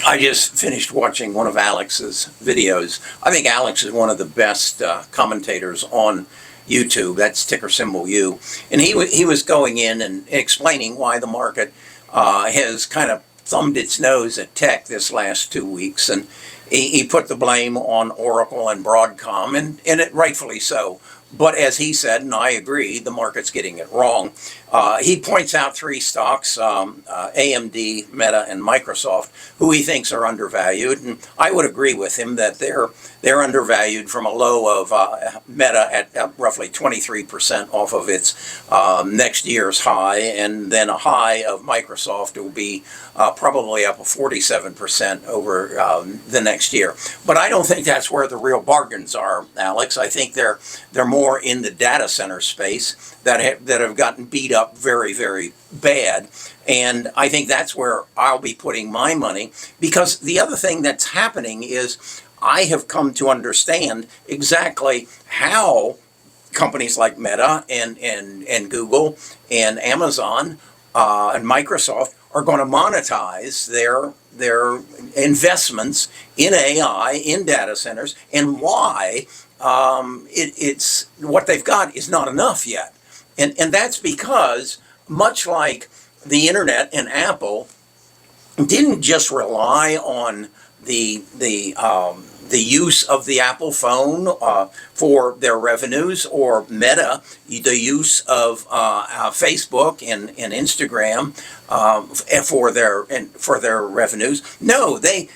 I just finished watching one of Alex's videos. I think Alex is one of the best commentators on YouTube. That's ticker symbol U. And he was going in and explaining why the market has kind of thumbed its nose at tech this last 2 weeks. And he put the blame on Oracle and Broadcom, and it rightfully so. But as he said, and I agree, the market's getting it wrong. He points out three stocks, AMD, Meta, and Microsoft, who he thinks are undervalued. And I would agree with him that they're undervalued from a low of Meta at roughly 23% off of its next year's high, and then a high of Microsoft will be probably up 47% over the next year. But I don't think that's where the real bargains are, Alex. I think they're more in the data center space that have gotten beat up very, very bad. And I think that's where I'll be putting my money, because the other thing that's happening is I have come to understand exactly how companies like Meta and Google and Amazon and Microsoft are going to monetize their investments in AI, in data centers, and why it's what they've got is not enough yet. And that's because, much like the internet and Apple didn't just rely on the use of the Apple phone for their revenues, or Meta, the use of Facebook and Instagram for their revenues. No, they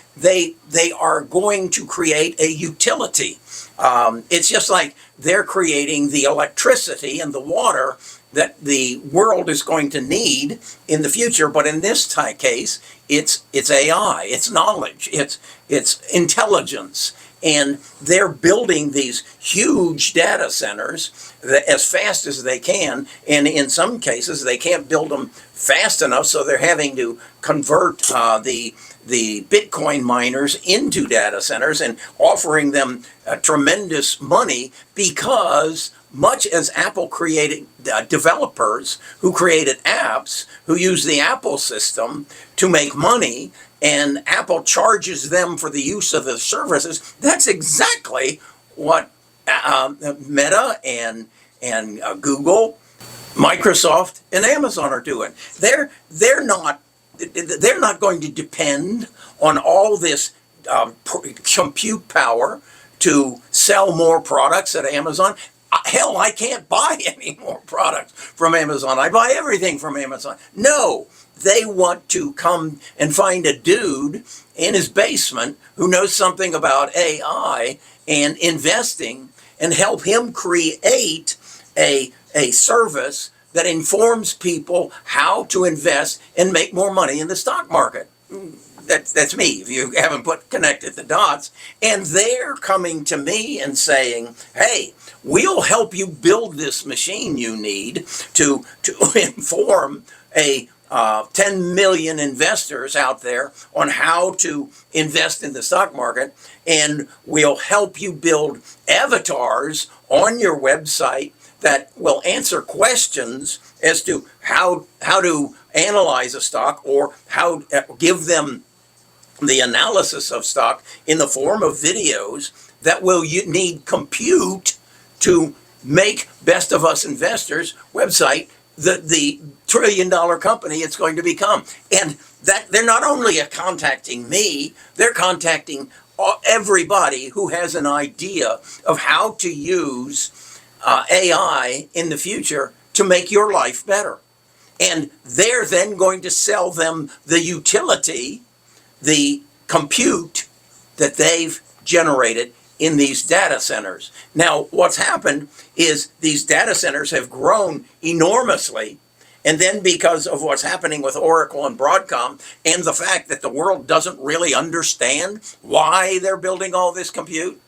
are going to create a utility. It's just like they're creating the electricity and the water that the world is going to need in the future. But in this case, it's AI, it's knowledge, it's intelligence. And they're building these huge data centers as fast as they can. And in some cases, they can't build them fast enough, so they're having to convert the Bitcoin miners into data centers and offering them tremendous money, because much as Apple created developers who created apps who use the Apple system to make money, and Apple charges them for the use of the services, that's exactly what Meta and Google, Microsoft, and Amazon are doing. They're not going to depend on all this compute power to sell more products at Amazon. Hell, I can't buy any more products from Amazon. I buy everything from Amazon. No, they want to come and find a dude in his basement who knows something about AI and investing, and help him create a service that informs people how to invest and make more money in the stock market. That's me, if you haven't connected the dots. And they're coming to me and saying, hey, we'll help you build this machine you need to inform 10 million investors out there on how to invest in the stock market, and we'll help you build avatars on your website that will answer questions as to how to analyze a stock, or how give them the analysis of stock in the form of videos that will need compute to make Best of Us Investors website the trillion-dollar company it's going to become. And that they're not only contacting me, they're contacting everybody who has an idea of how to use AI in the future to make your life better. And they're then going to sell them the utility, the compute that they've generated in these data centers. Now, what's happened is these data centers have grown enormously, and then because of what's happening with Oracle and Broadcom, and the fact that the world doesn't really understand why they're building all this compute,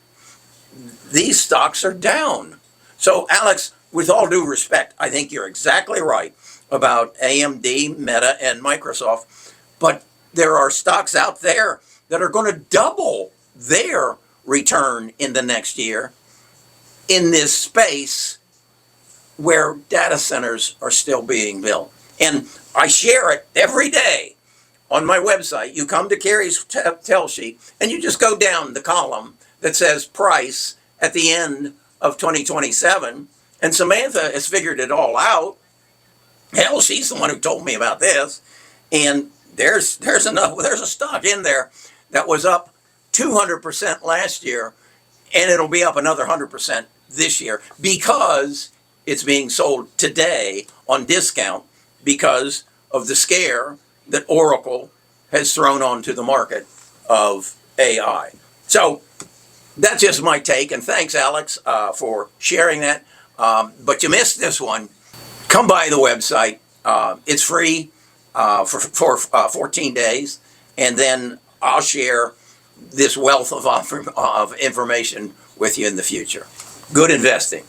these stocks are down. So, Alex, with all due respect, I think you're exactly right about AMD, Meta, and Microsoft, but there are stocks out there that are going to double their return in the next year in this space where data centers are still being built. And I share it every day on my website, you come to Kerry's tell sheet, and you just go down the column that says price at the end of 2027, and Samantha has figured it all out. Hell, she's the one who told me about this, and there's a stock in there that was up 200% last year, and it'll be up another 100% this year because it's being sold today on discount because of the scare that Oracle has thrown onto the market of AI. So that's just my take, and thanks, Alex, for sharing that. But you missed this one. Come by the website. It's free for 14 days, and then I'll share this wealth of information with you in the future. Good investing.